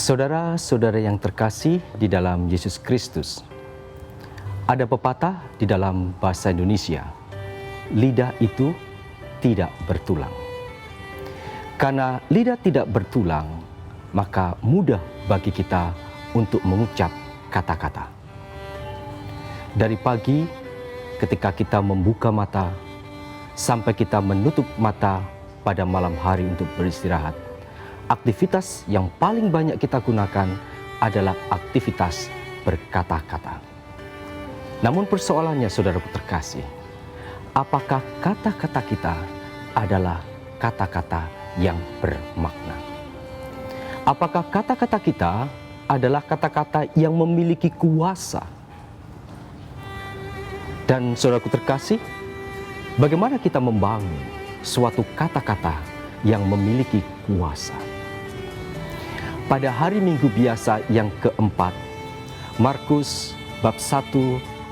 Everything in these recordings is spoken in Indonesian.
Saudara-saudara yang terkasih di dalam Yesus Kristus, ada pepatah di dalam bahasa Indonesia, lidah itu tidak bertulang. Karena lidah tidak bertulang, maka mudah bagi kita untuk mengucap kata-kata. Dari pagi ketika kita membuka mata, sampai kita menutup mata pada malam hari untuk beristirahat, aktivitas yang paling banyak kita gunakan adalah aktivitas berkata-kata. Namun persoalannya, saudaraku terkasih, apakah kata-kata kita adalah kata-kata yang bermakna? Apakah kata-kata kita adalah kata-kata yang memiliki kuasa? Dan saudaraku terkasih, bagaimana kita membangun suatu kata-kata yang memiliki kuasa? Pada hari Minggu biasa yang keempat, Markus bab 1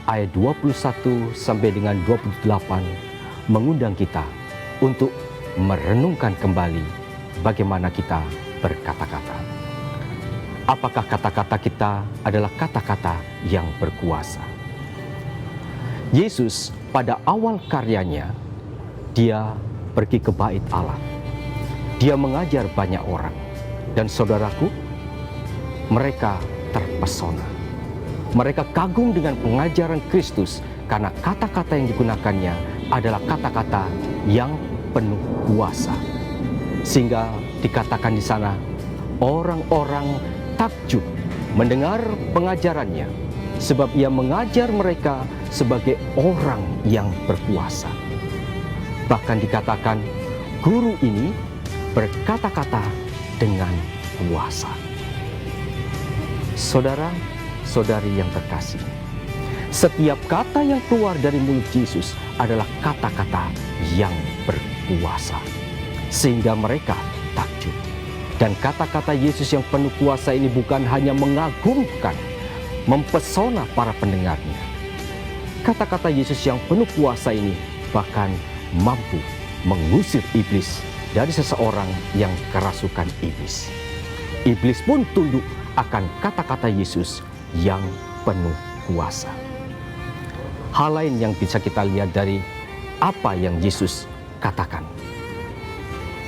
ayat 21 sampai dengan 28 mengundang kita untuk merenungkan kembali bagaimana kita berkata-kata. Apakah kata-kata kita adalah kata-kata yang berkuasa? Yesus pada awal karyanya, dia pergi ke bait Allah. Dia mengajar banyak orang. Dan saudaraku, mereka terpesona. Mereka kagum dengan pengajaran Kristus karena kata-kata yang digunakannya adalah kata-kata yang penuh kuasa. Sehingga dikatakan di sana, orang-orang takjub mendengar pengajarannya sebab ia mengajar mereka sebagai orang yang berkuasa. Bahkan dikatakan, guru ini berkata-kata dengan kuasa. Saudara-saudari yang terkasih, setiap kata yang keluar dari mulut Yesus adalah kata-kata yang berkuasa, sehingga mereka takjub. Dan kata-kata Yesus yang penuh kuasa ini bukan hanya mengagumkan, mempesona para pendengarnya. Kata-kata Yesus yang penuh kuasa ini bahkan mampu mengusir iblis dari seseorang yang kerasukan iblis. Iblis pun tunduk akan kata-kata Yesus yang penuh kuasa. Hal lain yang bisa kita lihat dari apa yang Yesus katakan.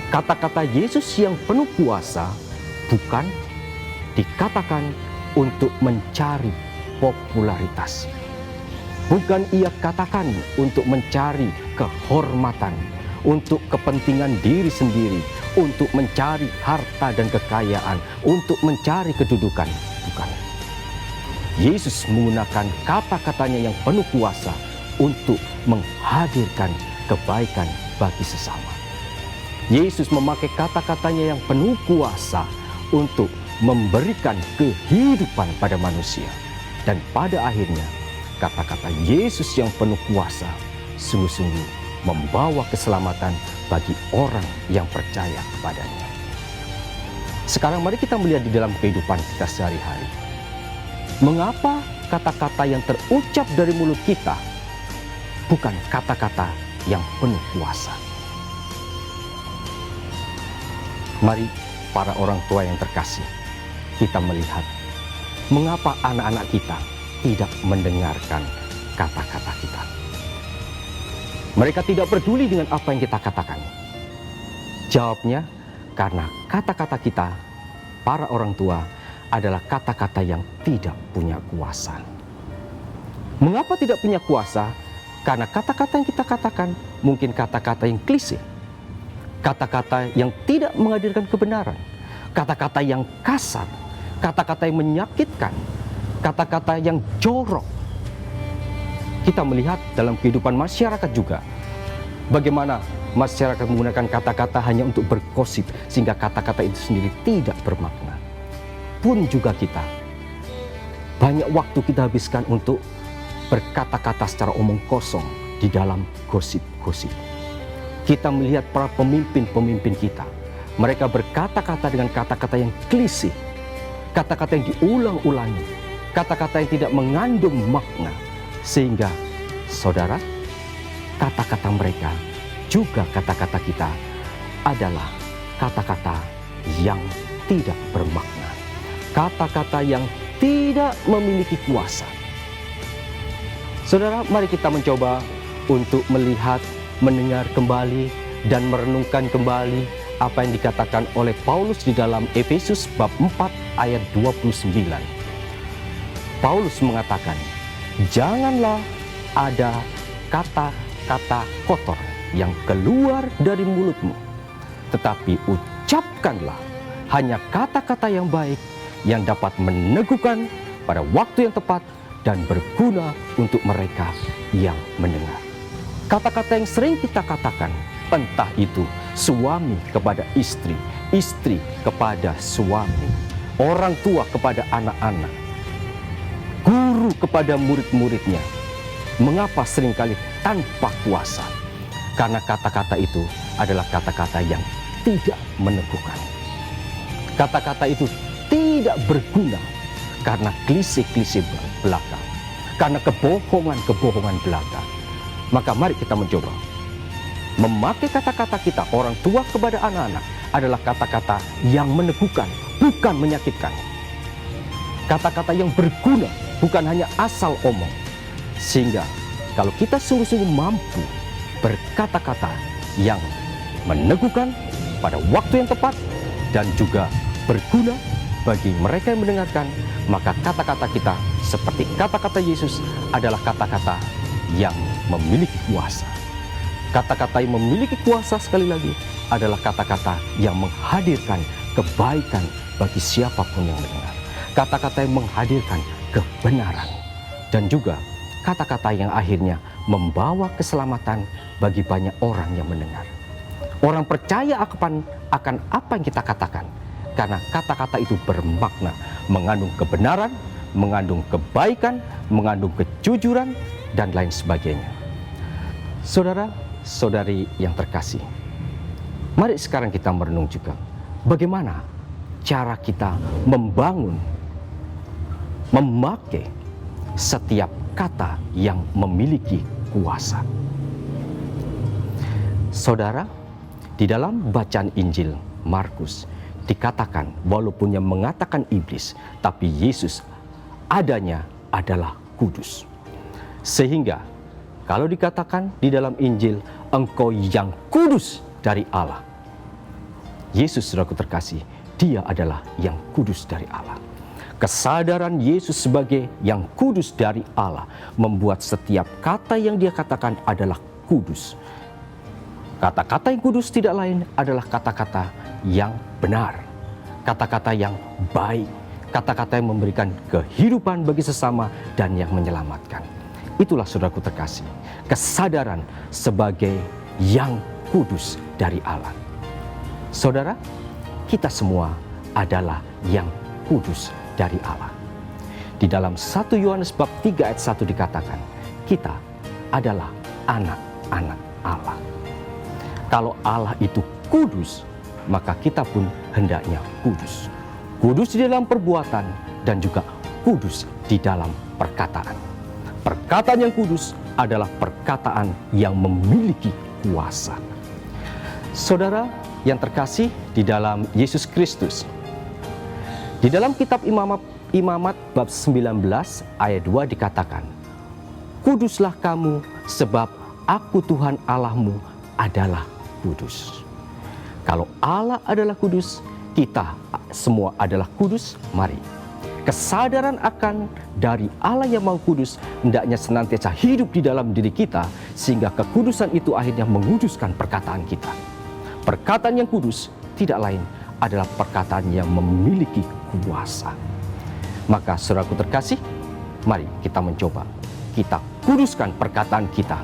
Kata-kata Yesus yang penuh kuasa bukan dikatakan untuk mencari popularitas. Bukan ia katakan untuk mencari kehormatan, untuk kepentingan diri sendiri, untuk mencari harta dan kekayaan, untuk mencari kedudukan. Bukan. Yesus menggunakan kata-katanya yang penuh kuasa untuk menghadirkan kebaikan bagi sesama. Yesus memakai kata-katanya yang penuh kuasa untuk memberikan kehidupan pada manusia. Dan pada akhirnya, kata-kata Yesus yang penuh kuasa sungguh-sungguh membawa keselamatan bagi orang yang percaya kepadanya. Sekarang mari kita melihat di dalam kehidupan kita sehari-hari. Mengapa kata-kata yang terucap dari mulut kita bukan kata-kata yang penuh kuasa? Mari para orang tua yang terkasih, kita melihat mengapa anak-anak kita tidak mendengarkan kata-kata kita. Mereka tidak peduli dengan apa yang kita katakan. Jawabnya, karena kata-kata kita, para orang tua, adalah kata-kata yang tidak punya kuasa. Mengapa tidak punya kuasa? Karena kata-kata yang kita katakan mungkin kata-kata yang klise. Kata-kata yang tidak menghadirkan kebenaran. Kata-kata yang kasar. Kata-kata yang menyakitkan. Kata-kata yang jorok. Kita melihat dalam kehidupan masyarakat juga, bagaimana masyarakat menggunakan kata-kata hanya untuk bergosip, sehingga kata-kata itu sendiri tidak bermakna. Pun juga kita, banyak waktu kita habiskan untuk berkata-kata secara omong kosong di dalam gosip-gosip. Kita melihat para pemimpin-pemimpin kita, mereka berkata-kata dengan kata-kata yang klise, kata-kata yang diulang-ulangi, kata-kata yang tidak mengandung makna. Sehingga, saudara, kata-kata mereka juga kata-kata kita adalah kata-kata yang tidak bermakna. kata-kata yang tidak memiliki kuasa. Saudara, mari kita mencoba untuk melihat, mendengar kembali, dan merenungkan kembali apa yang dikatakan oleh Paulus di dalam Efesus bab 4 ayat 29. Paulus mengatakan, janganlah ada kata-kata kotor yang keluar dari mulutmu, tetapi ucapkanlah hanya kata-kata yang baik yang dapat meneguhkan pada waktu yang tepat dan berguna untuk mereka yang mendengar. Kata-kata yang sering kita katakan, entah itu suami kepada istri, istri kepada suami, orang tua kepada anak-anak, guru kepada murid-muridnya. Mengapa seringkali tanpa kuasa? Karena kata-kata itu adalah kata-kata yang tidak meneguhkan. Kata-kata itu tidak berguna karena klise-klise belaka, karena kebohongan-kebohongan belaka. Maka mari kita mencoba memakai kata-kata kita, orang tua kepada anak-anak, adalah kata-kata yang meneguhkan, bukan menyakitkan. Kata-kata yang berguna, bukan hanya asal omong. Sehingga kalau kita sungguh-sungguh mampu berkata-kata yang meneguhkan pada waktu yang tepat dan juga berguna bagi mereka yang mendengarkan, maka kata-kata kita seperti kata-kata Yesus adalah kata-kata yang memiliki kuasa. Kata-kata yang memiliki kuasa, sekali lagi, adalah kata-kata yang menghadirkan kebaikan bagi siapapun yang mendengar. Kata-kata yang menghadirkan kebenaran, dan juga kata-kata yang akhirnya membawa keselamatan bagi banyak orang yang mendengar. Orang percaya akan apa yang kita katakan, karena kata-kata itu bermakna, mengandung kebenaran, mengandung kebaikan, mengandung kejujuran, dan lain sebagainya. Saudara, saudari yang terkasih, mari sekarang kita merenung juga bagaimana cara kita membangun, memakai setiap kata yang memiliki kuasa. Saudara, di dalam bacaan Injil Markus dikatakan, walaupun yang mengatakan iblis, tapi Yesus adanya adalah kudus. Sehingga kalau dikatakan di dalam Injil, engkau yang kudus dari Allah, Yesus, saudaraku terkasih, dia adalah yang kudus dari Allah. Kesadaran Yesus sebagai yang kudus dari Allah membuat setiap kata yang dia katakan adalah kudus. Kata-kata yang kudus tidak lain adalah kata-kata yang benar, kata-kata yang baik, kata-kata yang memberikan kehidupan bagi sesama dan yang menyelamatkan. Itulah, saudaraku terkasih, kesadaran sebagai yang kudus dari Allah. Saudara, kita semua adalah yang kudus dari Allah. Di dalam 1 Yohanes bab 3 ayat 1 dikatakan, kita adalah anak-anak Allah. Kalau Allah itu kudus, maka kita pun hendaknya kudus. Kudus di dalam perbuatan dan juga kudus di dalam perkataan. Perkataan yang kudus adalah perkataan yang memiliki kuasa. Saudara yang terkasih di dalam Yesus Kristus, di dalam kitab Imamat bab 19 ayat 2 dikatakan, kuduslah kamu sebab aku Tuhan Allahmu adalah kudus. Kalau Allah adalah kudus, kita semua adalah kudus. Mari, kesadaran akan dari Allah yang Maha Kudus hendaknya senantiasa hidup di dalam diri kita, sehingga kekudusan itu akhirnya menguduskan perkataan kita. Perkataan yang kudus tidak lain adalah perkataan yang memiliki kuasa. Maka saudaraku terkasih, mari kita mencoba, kita kuduskan perkataan kita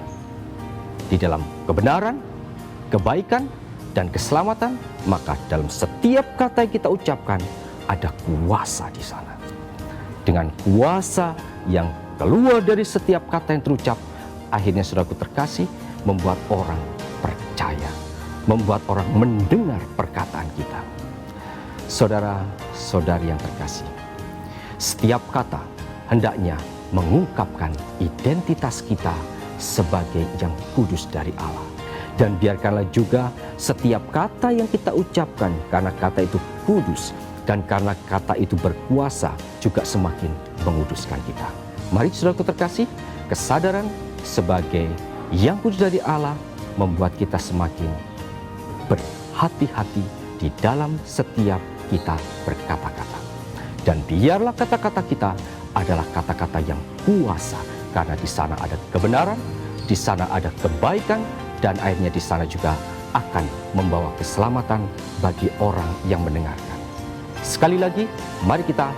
di dalam kebenaran, kebaikan, dan keselamatan. Maka dalam setiap kata yang kita ucapkan ada kuasa di sana. Dengan kuasa yang keluar dari setiap kata yang terucap, akhirnya saudaraku terkasih, membuat orang percaya, membuat orang mendengar perkataan kita. Saudara-saudari yang terkasih, setiap kata hendaknya mengungkapkan identitas kita sebagai yang kudus dari Allah. Dan biarkanlah juga setiap kata yang kita ucapkan, karena kata itu kudus, Dan karena kata itu berkuasa, juga semakin menguduskan kita. Mari saudaraku terkasih, kesadaran sebagai yang kudus dari Allah membuat kita semakin berhati-hati di dalam setiap kita berkata-kata. Dan biarlah kata-kata kita adalah kata-kata yang kuasa, karena di sana ada kebenaran, di sana ada kebaikan, dan akhirnya di sana juga akan membawa keselamatan bagi orang yang mendengarkan. Sekali lagi, mari kita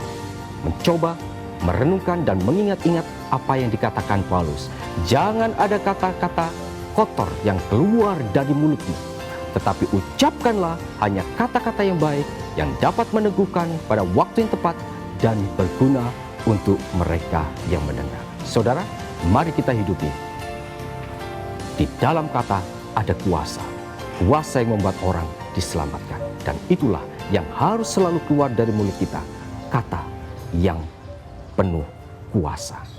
mencoba merenungkan dan mengingat-ingat apa yang dikatakan Paulus. Jangan ada kata-kata kotor yang keluar dari mulutmu, tetapi ucapkanlah hanya kata-kata yang baik yang dapat meneguhkan pada waktu yang tepat dan berguna untuk mereka yang mendengar. Saudara, mari kita hidupi. Di dalam kata ada kuasa. Kuasa yang membuat orang diselamatkan. Dan itulah yang harus selalu keluar dari mulut kita. Kata yang penuh kuasa.